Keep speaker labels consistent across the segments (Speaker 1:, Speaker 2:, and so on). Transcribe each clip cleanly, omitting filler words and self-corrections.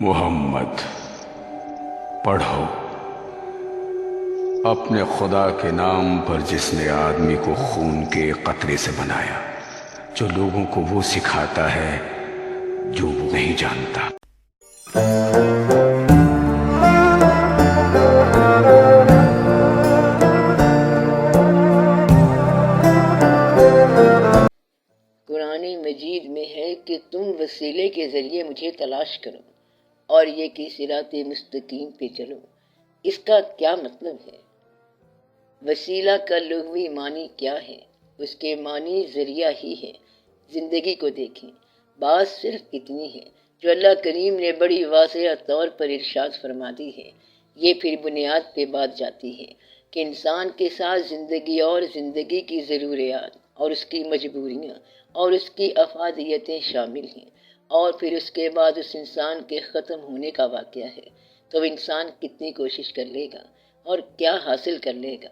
Speaker 1: محمد پڑھو اپنے خدا کے نام پر جس نے آدمی کو خون کے قطرے سے بنایا، جو لوگوں کو وہ سکھاتا ہے جو وہ نہیں جانتا۔
Speaker 2: قرآن مجید میں ہے کہ تم وسیلے کے ذریعے مجھے تلاش کرو اور یہ کہ صراط مستقیم پہ چلو۔ اس کا کیا مطلب ہے؟ وسیلہ کا لغوی معنی کیا ہے؟ اس کے معنی ذریعہ ہی ہے۔ زندگی کو دیکھیں، بات صرف اتنی ہے جو اللہ کریم نے بڑی واضح طور پر ارشاد فرما دی ہے۔ یہ پھر بنیاد پہ بات جاتی ہے کہ انسان کے ساتھ زندگی اور زندگی کی ضروریات اور اس کی مجبوریاں اور اس کی افادیتیں شامل ہیں، اور پھر اس کے بعد اس انسان کے ختم ہونے کا واقعہ ہے۔ تو انسان کتنی کوشش کر لے گا اور کیا حاصل کر لے گا؟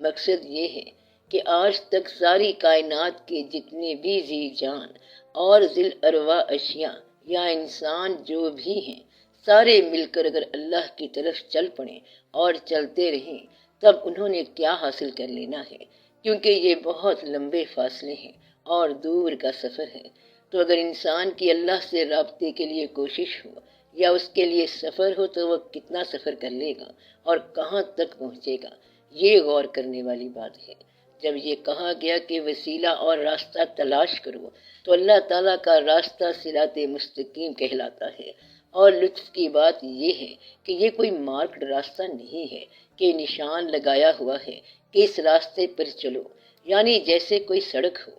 Speaker 2: مقصد یہ ہے کہ آج تک ساری کائنات کے جتنے بھی ذی جان اور ذی الارواح اشیاء یا انسان جو بھی ہیں، سارے مل کر اگر اللہ کی طرف چل پڑیں اور چلتے رہیں، تب انہوں نے کیا حاصل کر لینا ہے؟ کیونکہ یہ بہت لمبے فاصلے ہیں اور دور کا سفر ہے۔ تو اگر انسان کی اللہ سے رابطے کے لیے کوشش ہو یا اس کے لیے سفر ہو تو وہ کتنا سفر کر لے گا اور کہاں تک پہنچے گا؟ یہ غور کرنے والی بات ہے۔ جب یہ کہا گیا کہ وسیلہ اور راستہ تلاش کرو، تو اللہ تعالیٰ کا راستہ صراط مستقیم کہلاتا ہے۔ اور لطف کی بات یہ ہے کہ یہ کوئی مارکڈ راستہ نہیں ہے کہ نشان لگایا ہوا ہے کہ اس راستے پر چلو، یعنی جیسے کوئی سڑک ہو۔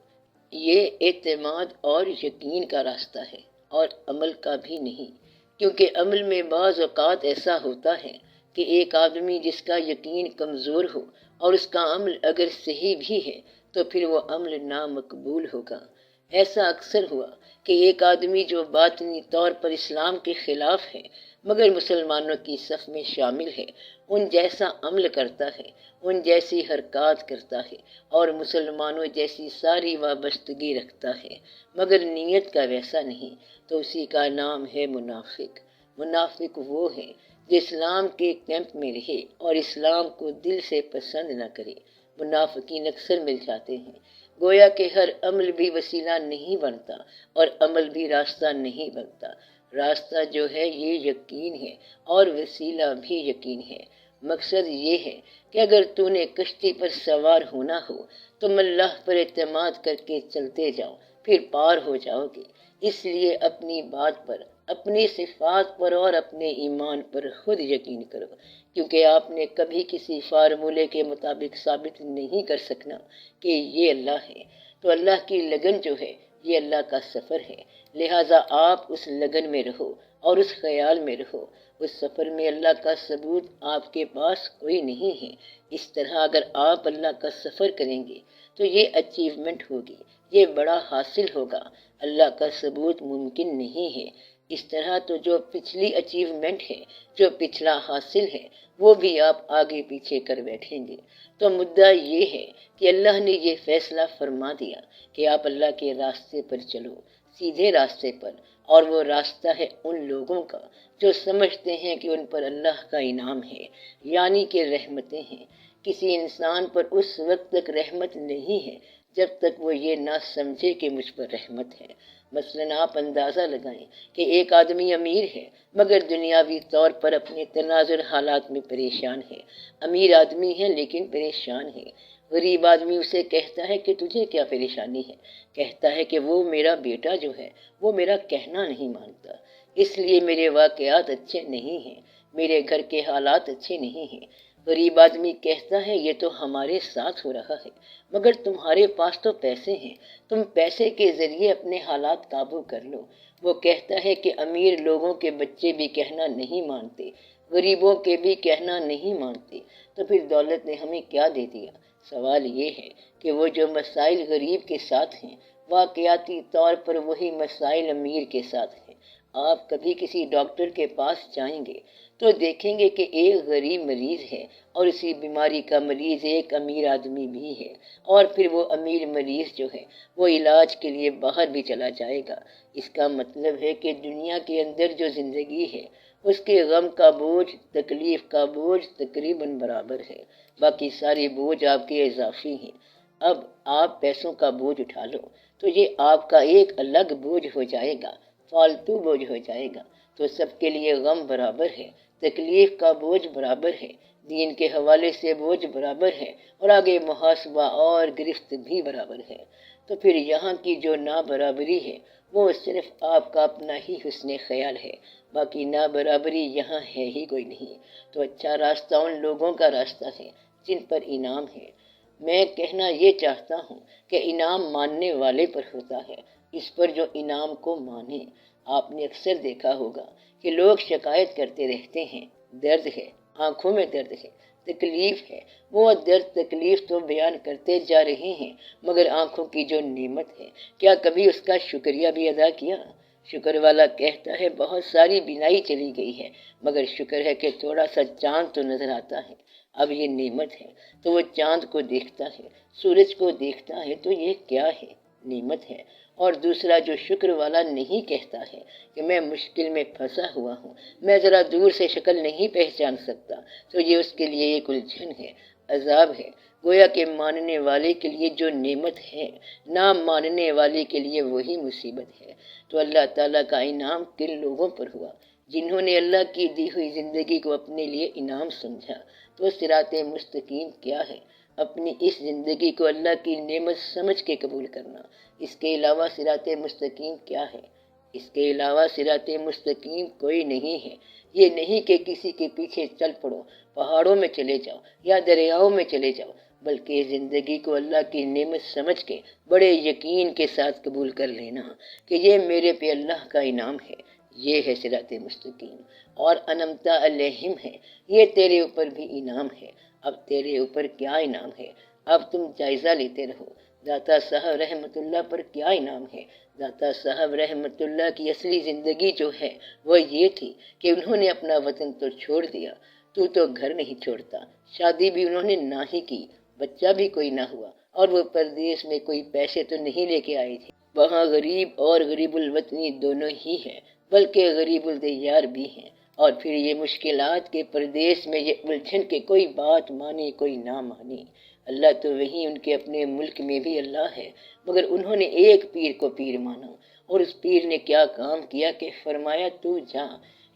Speaker 2: یہ اعتماد اور یقین کا راستہ ہے اور عمل کا بھی نہیں، کیونکہ عمل میں بعض اوقات ایسا ہوتا ہے کہ ایک آدمی جس کا یقین کمزور ہو اور اس کا عمل اگر صحیح بھی ہے تو پھر وہ عمل نامقبول ہوگا۔ ایسا اکثر ہوا کہ ایک آدمی جو باطنی طور پر اسلام کے خلاف ہے مگر مسلمانوں کی صف میں شامل ہے، ان جیسا عمل کرتا ہے، ان جیسی حرکات کرتا ہے اور مسلمانوں جیسی ساری وابستگی رکھتا ہے، مگر نیت کا ویسا نہیں، تو اسی کا نام ہے منافق۔ منافق وہ ہے جو اسلام کے کیمپ میں رہے اور اسلام کو دل سے پسند نہ کرے۔ منافقین اکثر مل جاتے ہیں، گویا کہ ہر عمل بھی وسیلہ نہیں بنتا اور عمل بھی راستہ نہیں بنتا۔ راستہ جو ہے یہ یقین ہے اور وسیلہ بھی یقین ہے۔ مقصد یہ ہے کہ اگر تو نے کشتی پر سوار ہونا ہو، تم اللہ پر اعتماد کر کے چلتے جاؤ، پھر پار ہو جاؤ گے۔ اس لیے اپنی بات پر، اپنی صفات پر اور اپنے ایمان پر خود یقین کرو، کیونکہ آپ نے کبھی کسی فارمولے کے مطابق ثابت نہیں کر سکنا کہ یہ اللہ ہے۔ تو اللہ کی لگن جو ہے یہ اللہ کا سفر ہے، لہٰذا آپ اس لگن میں رہو اور اس خیال میں رہو۔ اس سفر میں اللہ کا ثبوت آپ کے پاس کوئی نہیں ہے۔ اس طرح اگر آپ اللہ کا سفر کریں گے تو یہ اچیومنٹ ہوگی، یہ بڑا حاصل ہوگا۔ اللہ کا ثبوت ممکن نہیں ہے۔ اس طرح تو جو پچھلی اچیومنٹ ہے، جو پچھلا حاصل ہے، وہ بھی آپ آگے پیچھے کر بیٹھیں گے۔ تو مدعا یہ ہے کہ اللہ نے یہ فیصلہ فرما دیا کہ آپ اللہ کے راستے پر چلو، سیدھے راستے پر، اور وہ راستہ ہے ان لوگوں کا جو سمجھتے ہیں کہ ان پر اللہ کا انعام ہے، یعنی کہ رحمتیں ہیں۔ کسی انسان پر اس وقت تک رحمت نہیں ہے جب تک وہ یہ نہ سمجھے کہ مجھ پر رحمت ہے۔ مثلاً آپ اندازہ لگائیں کہ ایک آدمی امیر ہے مگر دنیاوی طور پر اپنے تناظر حالات میں پریشان ہے۔ امیر آدمی ہے لیکن پریشان ہے۔ غریب آدمی اسے کہتا ہے کہ تجھے کیا پریشانی ہے؟ کہتا ہے کہ وہ میرا بیٹا جو ہے وہ میرا کہنا نہیں مانتا، اس لیے میرے واقعات اچھے نہیں ہیں، میرے گھر کے حالات اچھے نہیں ہیں۔ غریب آدمی کہتا ہے یہ تو ہمارے ساتھ ہو رہا ہے، مگر تمہارے پاس تو پیسے ہیں، تم پیسے کے ذریعے اپنے حالات قابو کر لو۔ وہ کہتا ہے کہ امیر لوگوں کے بچے بھی کہنا نہیں مانتے، غریبوں کے بھی کہنا نہیں مانتے، تو پھر دولت نے ہمیں کیا دے دیا؟ سوال یہ ہے کہ وہ جو مسائل غریب کے ساتھ ہیں، واقعاتی طور پر وہی مسائل امیر کے ساتھ ہیں۔ آپ کبھی کسی ڈاکٹر کے پاس جائیں گے تو دیکھیں گے کہ ایک غریب مریض ہے اور اسی بیماری کا مریض ایک امیر آدمی بھی ہے، اور پھر وہ امیر مریض جو ہے وہ علاج کے لیے باہر بھی چلا جائے گا۔ اس کا مطلب ہے کہ دنیا کے اندر جو زندگی ہے اس کے غم کا بوجھ، تکلیف کا بوجھ تقریباً برابر ہے، باقی سارے بوجھ آپ کے اضافی ہیں۔ اب آپ پیسوں کا بوجھ اٹھا لو تو یہ آپ کا ایک الگ بوجھ ہو جائے گا، فالتو بوجھ ہو جائے گا۔ تو سب کے لیے غم برابر ہے، تکلیف کا بوجھ برابر ہے، دین کے حوالے سے بوجھ برابر ہے، اور آگے محاسبہ اور گرفت بھی برابر ہے۔ تو پھر یہاں کی جو نابرابری ہے وہ صرف آپ کا اپنا ہی حسن خیال ہے، باقی نابرابری یہاں ہے ہی کوئی نہیں۔ تو اچھا راستہ ان لوگوں کا راستہ ہے جن پر انعام ہے۔ میں کہنا یہ چاہتا ہوں کہ انعام ماننے والے پر ہوتا ہے، اس پر جو انعام کو مانے۔ آپ نے اکثر دیکھا ہوگا کہ لوگ شکایت کرتے رہتے ہیں، درد ہے، آنکھوں میں درد ہے، تکلیف ہے۔ وہ درد تکلیف تو بیان کرتے جا رہے ہیں، مگر آنکھوں کی جو نعمت ہے کیا کبھی اس کا شکریہ بھی ادا کیا؟ شکر والا کہتا ہے بہت ساری بینائی چلی گئی ہے، مگر شکر ہے کہ تھوڑا سا چاند تو نظر آتا ہے۔ اب یہ نعمت ہے تو وہ چاند کو دیکھتا ہے، سورج کو دیکھتا ہے، تو یہ کیا ہے؟ نعمت ہے۔ اور دوسرا جو شکر والا نہیں کہتا ہے کہ میں مشکل میں پھنسا ہوا ہوں، میں ذرا دور سے شکل نہیں پہچان سکتا، تو یہ اس کے لیے ایک الجھن ہے، عذاب ہے۔ گویا کہ ماننے والے کے لیے جو نعمت ہے، نہ ماننے والے کے لیے وہی مصیبت ہے۔ تو اللہ تعالیٰ کا انعام کن لوگوں پر ہوا؟ جنہوں نے اللہ کی دی ہوئی زندگی کو اپنے لیے انعام سمجھا۔ تو صراط مستقیم کیا ہے؟ اپنی اس زندگی کو اللہ کی نعمت سمجھ کے قبول کرنا۔ اس کے علاوہ صراط مستقیم کیا ہے؟ اس کے علاوہ صراط مستقیم کوئی نہیں ہے۔ یہ نہیں کہ کسی کے پیچھے چل پڑو، پہاڑوں میں چلے جاؤ یا دریاؤں میں چلے جاؤ، بلکہ زندگی کو اللہ کی نعمت سمجھ کے بڑے یقین کے ساتھ قبول کر لینا کہ یہ میرے پہ اللہ کا انعام ہے، یہ ہے صراط مستقیم۔ اور انمتا علیہم ہے، یہ تیرے اوپر بھی انعام ہے۔ اب تیرے اوپر کیا انعام ہے؟ اب تم جائزہ لیتے رہو۔ داتا صاحب رحمت اللہ پر کیا انعام ہے؟ داتا صاحب رحمت اللہ کی اصلی زندگی جو ہے وہ یہ تھی کہ انہوں نے اپنا وطن تو چھوڑ دیا، تو گھر نہیں چھوڑتا، شادی بھی انہوں نے نہ ہی کی، بچہ بھی کوئی نہ ہوا، اور وہ پردیس میں کوئی پیسے تو نہیں لے کے آئی تھی۔ وہاں غریب اور غریب الوطنی دونوں ہی ہیں، بلکہ غریب الدیار بھی ہیں۔ اور پھر یہ مشکلات کے پردیس میں یہ الجھن کے کوئی بات مانی کوئی نہ مانی۔ اللہ تو وہیں ان کے اپنے ملک میں بھی اللہ ہے، مگر انہوں نے ایک پیر کو پیر مانا، اور اس پیر نے کیا کام کیا کہ فرمایا تو جا،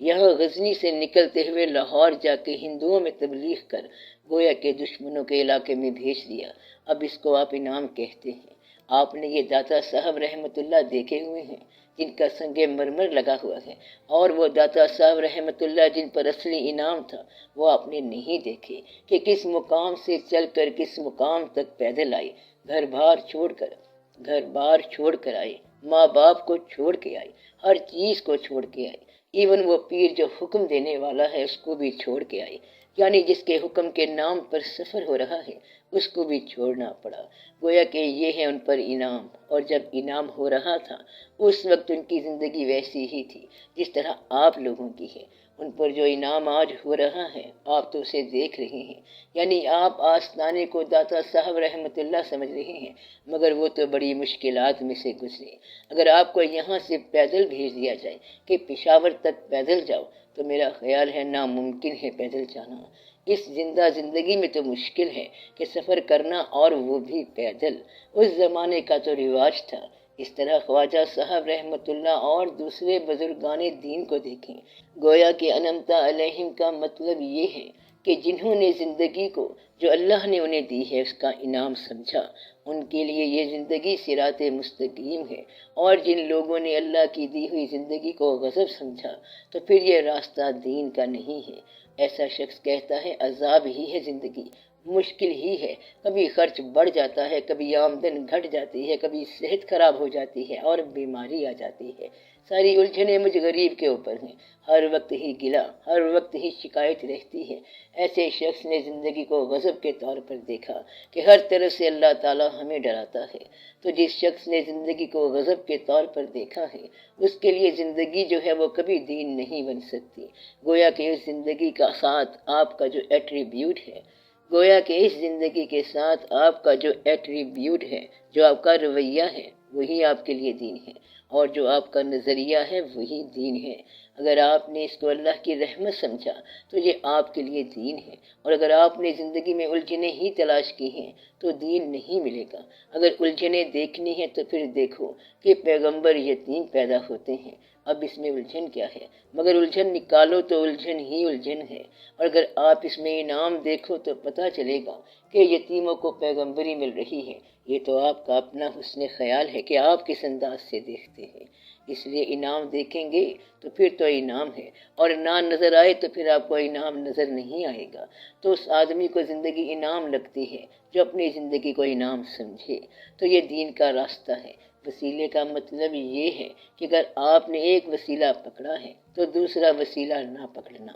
Speaker 2: یہاں غزنی سے نکلتے ہوئے لاہور جا کے ہندوؤں میں تبلیغ کر، گویا کے دشمنوں کے علاقے میں بھیج دیا۔ اب اس کو آپ انعام کہتے ہیں۔ آپ نے یہ داتا صاحب رحمت اللہ دیکھے ہوئے ہیں جن کا سنگ مرمر لگا ہوا ہے، اور وہ داتا صاحب رحمت اللہ جن پر اصلی انعام تھا وہ آپ نے نہیں دیکھے کہ کس مقام سے چل کر کس مقام تک پیدل آئے، گھر بار چھوڑ کر آئے، ماں باپ کو چھوڑ کے آئے، ہر چیز کو چھوڑ کے آئے، ایون وہ پیر جو حکم دینے والا ہے اس کو بھی چھوڑ کے آئے، یعنی جس کے حکم کے نام پر سفر ہو رہا ہے اس کو بھی چھوڑنا پڑا۔ گویا کہ یہ ہے ان پر انعام، اور جب انعام ہو رہا تھا اس وقت ان کی زندگی ویسی ہی تھی جس طرح آپ لوگوں کی ہے۔ ان پر جو انعام آج ہو رہا ہے آپ تو اسے دیکھ رہے ہیں، یعنی آپ آستانے کو داتا صاحب رحمت اللہ سمجھ رہے ہیں، مگر وہ تو بڑی مشکلات میں سے گزرے۔ اگر آپ کو یہاں سے پیدل بھیج دیا جائے کہ پشاور تک پیدل جاؤ تو میرا خیال ہے ناممکن ہے پیدل جانا۔ اس زندہ زندگی میں تو مشکل ہے کہ سفر کرنا، اور وہ بھی پیدل۔ اس زمانے کا تو رواج تھا۔ اس طرح خواجہ صاحب رحمت اللہ اور دوسرے بزرگان دین کو دیکھیں۔ گویا کہ انمتا علیہم کا مطلب یہ ہے کہ جنہوں نے زندگی کو جو اللہ نے انہیں دی ہے اس کا انعام سمجھا، ان کے لیے یہ زندگی صراط مستقیم ہے، اور جن لوگوں نے اللہ کی دی ہوئی زندگی کو غضب سمجھا تو پھر یہ راستہ دین کا نہیں ہے۔ ایسا شخص کہتا ہے عذاب ہی ہے زندگی، مشکل ہی ہے، کبھی خرچ بڑھ جاتا ہے، کبھی آمدن گھٹ جاتی ہے، کبھی صحت خراب ہو جاتی ہے اور بیماری آ جاتی ہے۔ ساری الجھنیں مجھ غریب کے اوپر ہیں، ہر وقت ہی گلا، ہر وقت ہی شکایت رہتی ہے۔ ایسے شخص نے زندگی کو غضب کے طور پر دیکھا کہ ہر طرح سے اللہ تعالیٰ ہمیں ڈراتا ہے۔ تو جس شخص نے زندگی کو غضب کے طور پر دیکھا ہے، اس کے لیے زندگی جو ہے وہ کبھی دین نہیں بن سکتی۔ گویا کہ اس زندگی کا ساتھ آپ کا جو ایٹریبیوٹ ہے، گویا کہ اس زندگی کے ساتھ آپ کا جو ایٹریبیوٹ ہے، جو آپ کا رویہ ہے، وہی آپ کے لیے دین ہے، اور جو آپ کا نظریہ ہے وہی دین ہے۔ اگر آپ نے اس کو اللہ کی رحمت سمجھا تو یہ آپ کے لیے دین ہے، اور اگر آپ نے زندگی میں الجھنیں ہی تلاش کی ہیں تو دین نہیں ملے گا۔ اگر الجھنیں دیکھنی ہیں تو پھر دیکھو کہ پیغمبر یتیم پیدا ہوتے ہیں، اب اس میں الجھن کیا ہے؟ مگر الجھن نکالو تو الجھن ہی الجھن ہے، اور اگر آپ اس میں انعام دیکھو تو پتہ چلے گا کہ یتیموں کو پیغمبری مل رہی ہے۔ یہ تو آپ کا اپنا حسن خیال ہے کہ آپ کس انداز سے دیکھتے ہیں۔ اس لیے انعام دیکھیں گے تو پھر تو انعام ہے، اور نہ نظر آئے تو پھر آپ کو انعام نظر نہیں آئے گا۔ تو اس آدمی کو زندگی انعام لگتی ہے جو اپنی زندگی کو انعام سمجھے۔ تو یہ دین کا راستہ ہے۔ وسیلے کا مطلب یہ ہے کہ اگر آپ نے ایک وسیلہ پکڑا ہے تو دوسرا وسیلہ نہ پکڑنا۔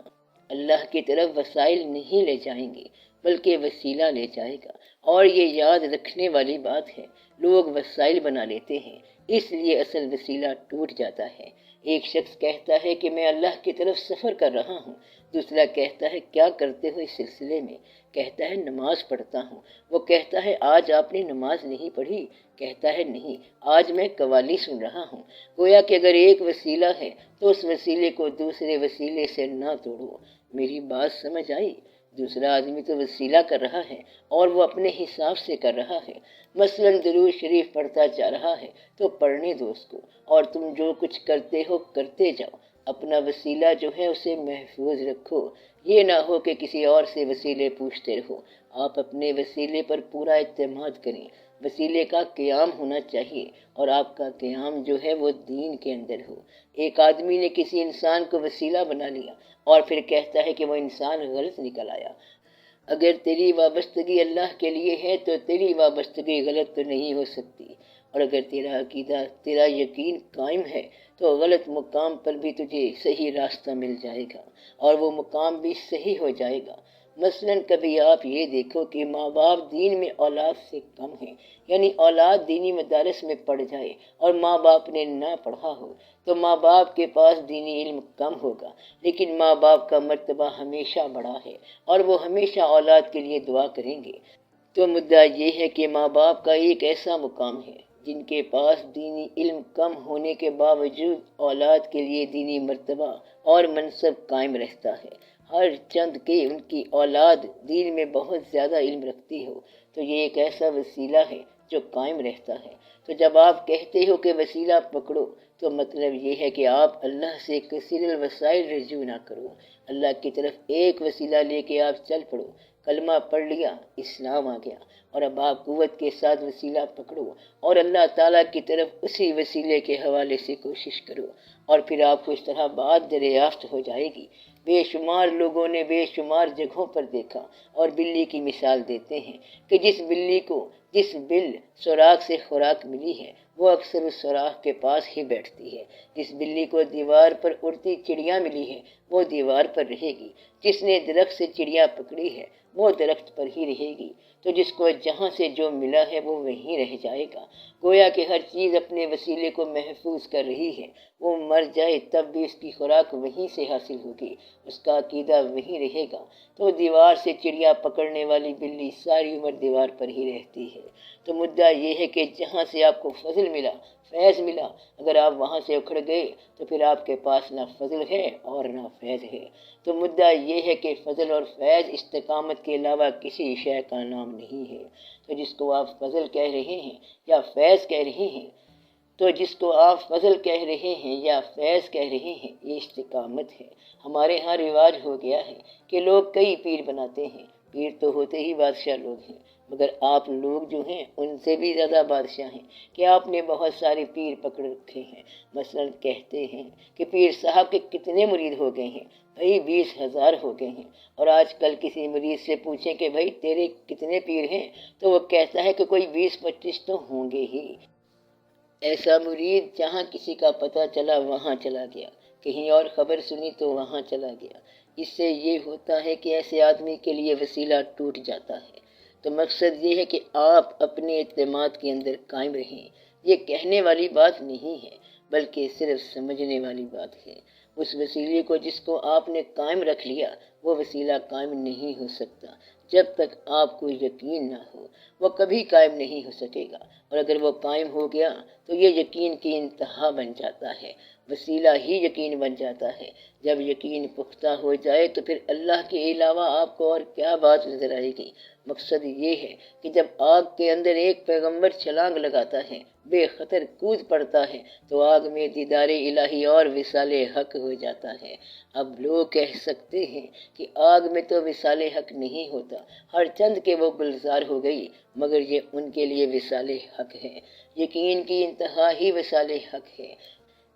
Speaker 2: اللہ کی طرف وسائل نہیں لے جائیں گے بلکہ وسیلہ لے جائے گا، اور یہ یاد رکھنے والی بات ہے، لوگ وسائل بنا لیتے ہیں، اس لیے اصل وسیلہ ٹوٹ جاتا ہے۔ ایک شخص کہتا ہے کہ میں اللہ کی طرف سفر کر رہا ہوں، دوسرا کہتا ہے کیا کرتے ہو اس سلسلے میں؟ کہتا ہے نماز پڑھتا ہوں۔ وہ کہتا ہے آج آپ نے نماز نہیں پڑھی؟ کہتا ہے نہیں، آج میں قوالی سن رہا ہوں۔ گویا کہ اگر ایک وسیلہ ہے تو اس وسیلے کو دوسرے وسیلے سے نہ توڑو۔ میری بات سمجھ آئی؟ دوسرا آدمی تو وسیلہ کر رہا ہے اور وہ اپنے حساب سے کر رہا ہے۔ مثلا درود شریف پڑھتا جا رہا ہے تو پڑھنے دو اس کو، اور تم جو کچھ کرتے ہو کرتے جاؤ، اپنا وسیلہ جو ہے اسے محفوظ رکھو۔ یہ نہ ہو کہ کسی اور سے وسیلے پوچھتے رہو۔ آپ اپنے وسیلے پر پورا اعتماد کریں۔ وسیلے کا قیام ہونا چاہیے، اور آپ کا قیام جو ہے وہ دین کے اندر ہو۔ ایک آدمی نے کسی انسان کو وسیلہ بنا لیا اور پھر کہتا ہے کہ وہ انسان غلط نکل آیا۔ اگر تیری وابستگی اللہ کے لیے ہے تو تیری وابستگی غلط تو نہیں ہو سکتی، اور اگر تیرا عقیدہ، تیرا یقین قائم ہے تو غلط مقام پر بھی تجھے صحیح راستہ مل جائے گا، اور وہ مقام بھی صحیح ہو جائے گا۔ مثلا کبھی آپ یہ دیکھو کہ ماں باپ دین میں اولاد سے کم ہیں، یعنی اولاد دینی مدارس میں پڑھ جائے اور ماں باپ نے نہ پڑھا ہو تو ماں باپ کے پاس دینی علم کم ہوگا، لیکن ماں باپ کا مرتبہ ہمیشہ بڑا ہے اور وہ ہمیشہ اولاد کے لیے دعا کریں گے۔ تو مدعا یہ ہے کہ ماں باپ کا ایک ایسا مقام ہے جن کے پاس دینی علم کم ہونے کے باوجود اولاد کے لیے دینی مرتبہ اور منصب قائم رہتا ہے، ہر چند کہ ان کی اولاد دین میں بہت زیادہ علم رکھتی ہو، تو یہ ایک ایسا وسیلہ ہے جو قائم رہتا ہے۔ تو جب آپ کہتے ہو کہ وسیلہ پکڑو تو مطلب یہ ہے کہ آپ اللہ سے کثیر الوسائل رجوع نہ کرو، اللہ کی طرف ایک وسیلہ لے کے آپ چل پڑو۔ کلمہ پڑھ لیا، اسلام آ گیا، اور اب آپ قوت کے ساتھ وسیلہ پکڑو اور اللہ تعالیٰ کی طرف اسی وسیلے کے حوالے سے کوشش کرو، اور پھر آپ کو اس طرح بات دریافت ہو جائے گی۔ بے شمار لوگوں نے بے شمار جگہوں پر دیکھا اور بلی کی مثال دیتے ہیں کہ جس بلی کو جس بل سوراخ سے خوراک ملی ہے وہ اکثر اس سوراخ کے پاس ہی بیٹھتی ہے۔ جس بلی کو دیوار پر اڑتی چڑیاں ملی ہے وہ دیوار پر رہے گی۔ جس نے درخت سے چڑیاں پکڑی ہے وہ درخت پر ہی رہے گی۔ تو جس کو جہاں سے جو ملا ہے وہ وہیں رہ جائے گا۔ گویا کہ ہر چیز اپنے وسیلے کو محفوظ کر رہی ہے۔ وہ مر جائے تب بھی اس کی خوراک وہیں سے حاصل ہوگی، اس کا عقیدہ وہیں رہے گا۔ تو دیوار سے چڑیا پکڑنے والی بلی ساری عمر دیوار پر ہی رہتی ہے۔ تو مدعا یہ ہے کہ جہاں سے آپ کو فضل ملا، فیض ملا، اگر آپ وہاں سے اکھڑ گئے تو پھر آپ کے پاس نہ فضل ہے اور نہ فیض ہے۔ تو مدعا یہ ہے کہ فضل اور فیض استقامت کے علاوہ کسی شے کا نام نہیں ہے۔ تو جس کو آپ فضل کہہ رہے ہیں یا فیض کہہ رہے ہیں، تو جس کو آپ فضل کہہ رہے ہیں یا فیض کہہ رہے ہیں، یہ استقامت ہے۔ ہمارے ہاں رواج ہو گیا ہے کہ لوگ کئی پیر بناتے ہیں، پیر تو ہوتے ہی بادشاہ لوگ ہیں، مگر آپ لوگ جو ہیں ان سے بھی زیادہ بادشاہ ہیں کہ آپ نے بہت سارے پیر پکڑ رکھے ہیں۔ مثلا کہتے ہیں کہ پیر صاحب کے کتنے مرید ہو گئے ہیں؟ بھائی 20,000 ہو گئے ہیں۔ اور آج کل کسی مرید سے پوچھیں کہ بھائی تیرے کتنے پیر ہیں تو وہ کہتا ہے کہ کوئی 20-25 تو ہوں گے ہی۔ ایسا مرید جہاں کسی کا پتہ چلا وہاں چلا گیا، کہیں اور خبر سنی تو وہاں چلا گیا۔ اس سے یہ ہوتا ہے کہ ایسے آدمی کے لیے وسیلہ ٹوٹ جاتا ہے۔ تو مقصد یہ ہے کہ آپ اپنے اعتماد کے اندر قائم رہیں۔ یہ کہنے والی بات نہیں ہے بلکہ صرف سمجھنے والی بات ہے۔ اس وسیلے کو جس کو آپ نے قائم رکھ لیا وہ وسیلہ قائم نہیں ہو سکتا جب تک آپ کو یقین نہ ہو، وہ کبھی قائم نہیں ہو سکے گا، اور اگر وہ قائم ہو گیا تو یہ یقین کی انتہا بن جاتا ہے، وسیلہ ہی یقین بن جاتا ہے۔ جب یقین پختہ ہو جائے تو پھر اللہ کے علاوہ آپ کو اور کیا بات نظر آئے گی؟ مقصد یہ ہے کہ جب آگ کے اندر ایک پیغمبر چھلانگ لگاتا ہے، بے خطر کود پڑتا ہے، تو آگ میں دیدار الہی اور وصال حق ہو جاتا ہے۔ اب لوگ کہہ سکتے ہیں کہ آگ میں تو وصال حق نہیں ہوتا، ہر چند کے وہ گلزار ہو گئی، مگر یہ ان کے لیے وصال حق ہے۔ یقین کی انتہا ہی وصال حق ہے۔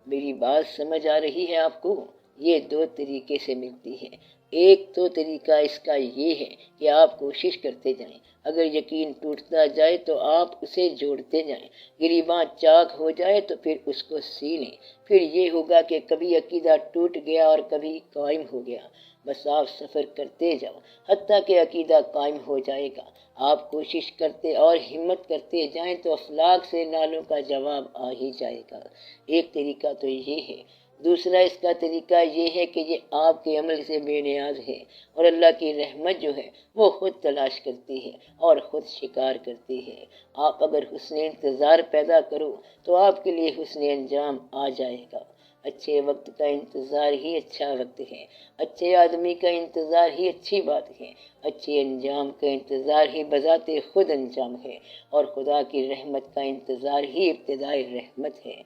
Speaker 2: میری بات سمجھ آ رہی ہے آپ کو؟ یہ دو طریقے سے ملتی ہے۔ ایک تو طریقہ اس کا یہ ہے کہ آپ کوشش کرتے جائیں، اگر یقین ٹوٹتا جائے تو آپ اسے جوڑتے جائیں، گریباں چاک ہو جائے تو پھر اس کو سی لیں، پھر یہ ہوگا کہ کبھی عقیدہ ٹوٹ گیا اور کبھی قائم ہو گیا۔ بس آپ سفر کرتے جاؤ حتیٰ کہ عقیدہ قائم ہو جائے گا۔ آپ کوشش کرتے اور ہمت کرتے جائیں تو افلاک سے نالوں کا جواب آ ہی جائے گا۔ ایک طریقہ تو یہ ہے۔ دوسرا اس کا طریقہ یہ ہے کہ یہ آپ کے عمل سے بے نیاز ہے، اور اللہ کی رحمت جو ہے وہ خود تلاش کرتی ہے اور خود شکار کرتی ہے۔ آپ اگر حسن انتظار پیدا کرو تو آپ کے لیے حسن انجام آ جائے گا۔ اچھے وقت کا انتظار ہی اچھا وقت ہے، اچھے آدمی کا انتظار ہی اچھی بات ہے، اچھے انجام کا انتظار ہی بذات خود انجام ہے، اور خدا کی رحمت کا انتظار ہی ابتدائی رحمت ہے۔